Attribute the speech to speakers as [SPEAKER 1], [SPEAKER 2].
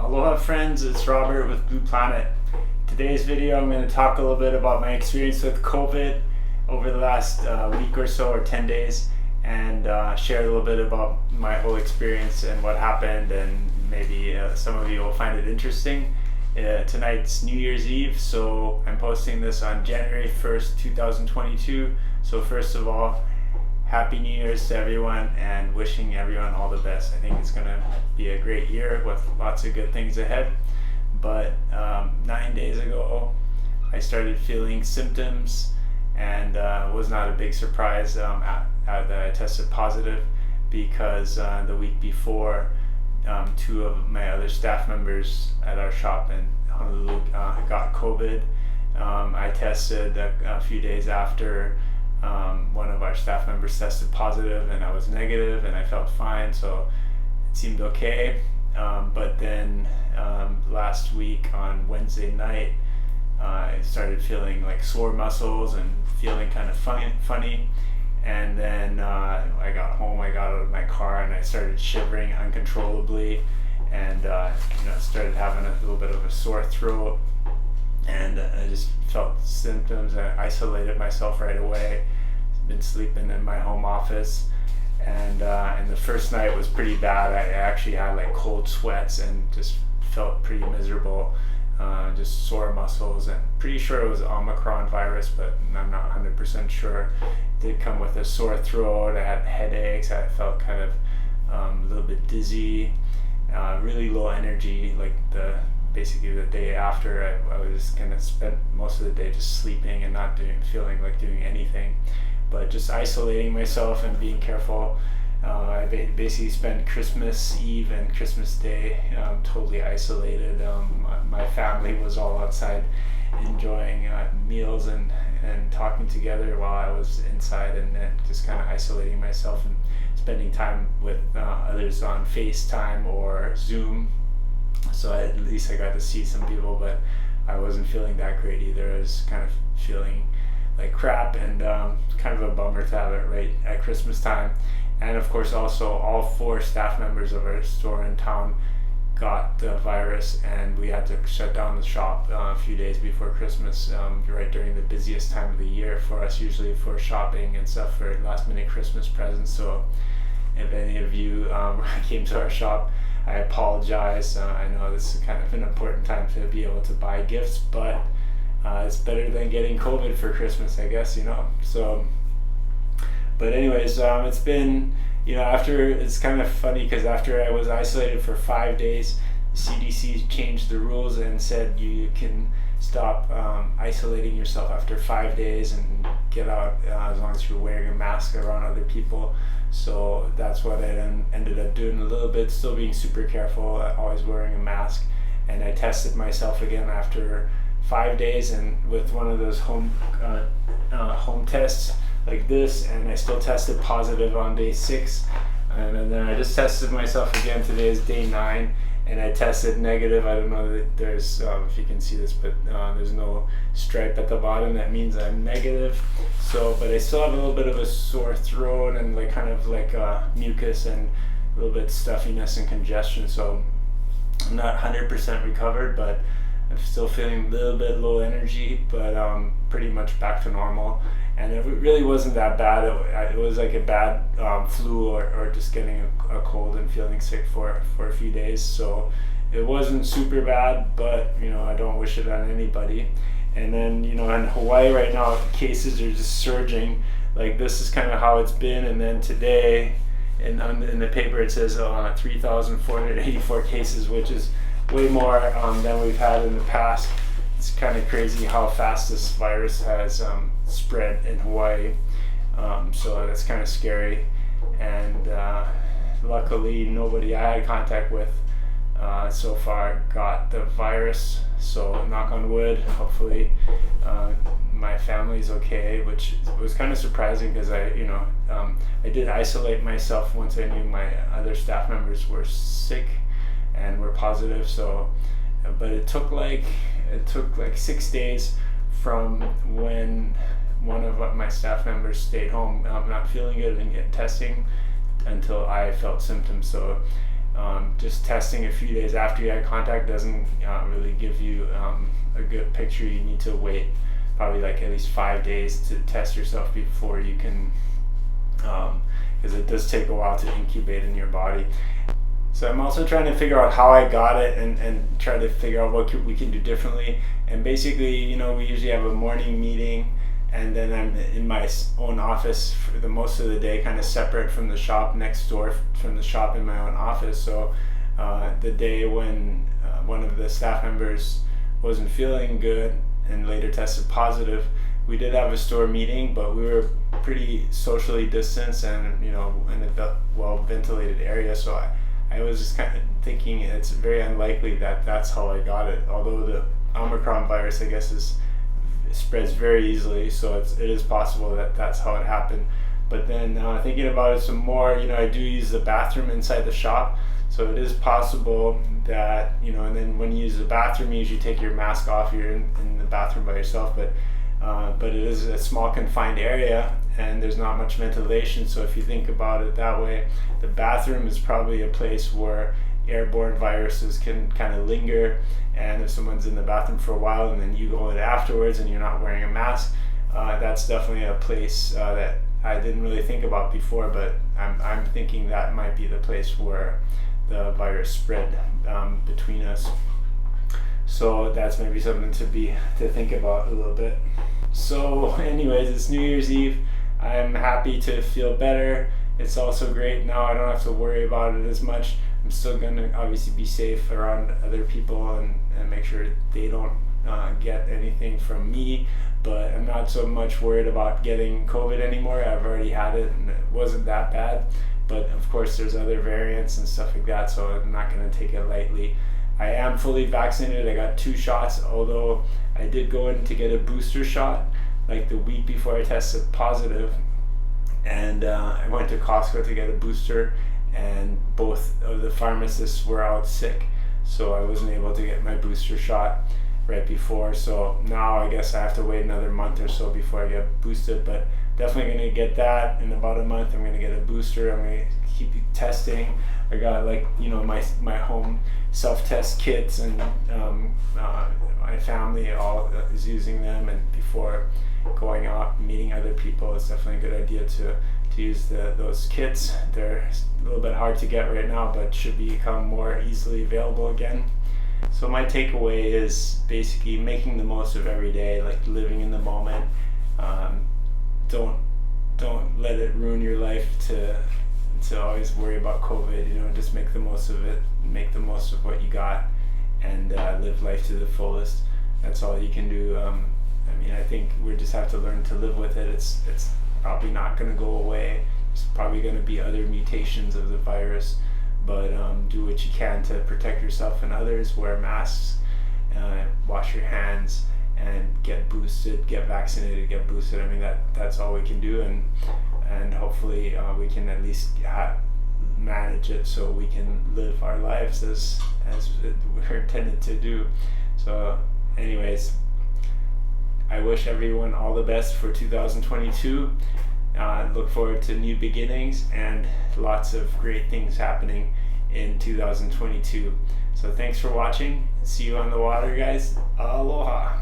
[SPEAKER 1] Aloha friends, it's Robert with Blue Planet. Today's video I'm going to talk a little bit about my experience with COVID over the last week or so, or 10 days, and share a little bit about my whole experience and what happened, and maybe some of you will find it interesting. Tonight's New Year's Eve, so I'm posting this on January 1st, 2022. So first of all, Happy New Year's to everyone and wishing everyone all the best. I think it's going to be a great year with lots of good things ahead. But 9 days ago, I started feeling symptoms, and it was not a big surprise that I tested positive, because the week before, two of my other staff members at our shop in Honolulu got COVID. I tested a few days after. One of our staff members tested positive, and I was negative, and I felt fine, so it seemed okay. But then last week on Wednesday night, I started feeling like sore muscles and feeling kind of funny. And then I got home, I got out of my car, and I started shivering uncontrollably, and started having a little bit of a sore throat, and I just felt symptoms. I isolated myself right away. Been sleeping in my home office, and the first night was pretty bad. I actually had like cold sweats and just felt pretty miserable, just sore muscles, and pretty sure it was Omicron virus, but I'm not 100% sure. It did come with a sore throat. I had headaches. I felt kind of a little bit dizzy, really low energy. Like basically the day after, I was just gonna spend most of the day just sleeping and not feeling like doing anything, but just isolating myself and being careful. I basically spent Christmas Eve and Christmas Day totally isolated. My family was all outside enjoying meals and talking together, while I was inside and just kind of isolating myself and spending time with others on FaceTime or Zoom. So at least I got to see some people, but I wasn't feeling that great either. I was kind of feeling like crap, and kind of a bummer to have it right at Christmas time. And of course also all 4 staff members of our store in town got the virus, and we had to shut down the shop a few days before Christmas, right during the busiest time of the year for us, usually for shopping and stuff for last minute Christmas presents. So if any of you came to our shop, I apologize. I know this is kind of an important time to be able to buy gifts, but it's better than getting COVID for Christmas, I guess, So, but anyways, it's been, after, it's kind of funny because after I was isolated for 5 days, the CDC changed the rules and said you can stop isolating yourself after 5 days and get out as long as you're wearing a mask around other people. So that's what I then ended up doing a little bit, still being super careful, always wearing a mask. And I tested myself again after 5 days, and with one of those home tests like this, and I still tested positive on day 6. And then I just tested myself again. Today is day 9, and I tested negative. I don't know that there's, if you can see this, but there's no stripe at the bottom. That means I'm negative. So, but I still have a little bit of a sore throat and like kind of like mucus and a little bit stuffiness and congestion. So I'm not 100% recovered, but I'm still feeling a little bit low energy, but pretty much back to normal. And it really wasn't that bad. It was like a bad flu or just getting a cold and feeling sick for a few days. So it wasn't super bad, but I don't wish it on anybody. And then in Hawaii right now, cases are just surging. Like, this is kind of how it's been. And then today, in the paper, it says 3,484 cases, which is way more than we've had in the past. It's kind of crazy how fast this virus has spread in Hawaii. So that's kind of scary. And luckily, nobody I had contact with so far got the virus. So knock on wood, hopefully my family's okay, which was kind of surprising because I did isolate myself once I knew my other staff members were sick and were positive. So, but it took like 6 days from when one of my staff members stayed home not feeling good and get testing until I felt symptoms. So just testing a few days after you had contact doesn't really give you a good picture. You need to wait probably like at least 5 days to test yourself before you can, because it does take a while to incubate in your body. So I'm also trying to figure out how I got it and try to figure out what we can do differently. And basically, we usually have a morning meeting, and then I'm in my own office for the most of the day, kind of separate from the shop next door, from the shop in my own office. So the day when one of the staff members wasn't feeling good and later tested positive, we did have a store meeting, but we were pretty socially distanced and in a well ventilated area. So I was just kind of thinking it's very unlikely that that's how I got it. Although the Omicron virus, I guess, spreads very easily, so it is possible that that's how it happened. But then thinking about it some more, I do use the bathroom inside the shop, so it is possible that and then when you use the bathroom, you usually take your mask off. You're in the bathroom by yourself, but it is a small confined area and there's not much ventilation. So if you think about it that way, the bathroom is probably a place where airborne viruses can kind of linger. And if someone's in the bathroom for a while and then you go in afterwards and you're not wearing a mask, that's definitely a place that I didn't really think about before, but I'm thinking that might be the place where the virus spread between us. So that's maybe something to think about a little bit. So anyways, it's New Year's Eve. I'm happy to feel better. It's also great now I don't have to worry about it as much. I'm still going to obviously be safe around other people and make sure they don't get anything from me, but I'm not so much worried about getting COVID anymore. I've already had it and it wasn't that bad, but of course there's other variants and stuff like that, so I'm not going to take it lightly. I am fully vaccinated. I got 2 shots, although I did go in to get a booster shot like the week before I tested positive, and I went to Costco to get a booster, and both of the pharmacists were out sick, so I wasn't able to get my booster shot right before. So now I guess I have to wait another month or so before I get boosted, but definitely going to get that in about a month. I'm going to get a booster. I'm going to keep testing. I got my home self-test kits, and my family all is using them, and before going out and meeting other people, it's definitely a good idea to use those kits. They're a little bit hard to get right now, but should become more easily available again. So my takeaway is basically making the most of every day, like living in the moment. Don't let it ruin your life to always worry about COVID. Just make the most of it, make the most of what you got, and live life to the fullest. That's all you can do. I think we just have to learn to live with it. It's probably not going to go away. There's probably going to be other mutations of the virus, but do what you can to protect yourself and others. Wear masks, wash your hands, and get boosted, get vaccinated, get boosted. That's all we can do, and hopefully we can at least manage it so we can live our lives as we're intended to do. So anyways, I wish everyone all the best for 2022. Look forward to new beginnings and lots of great things happening in 2022. So thanks for watching. See you on the water, guys. Aloha.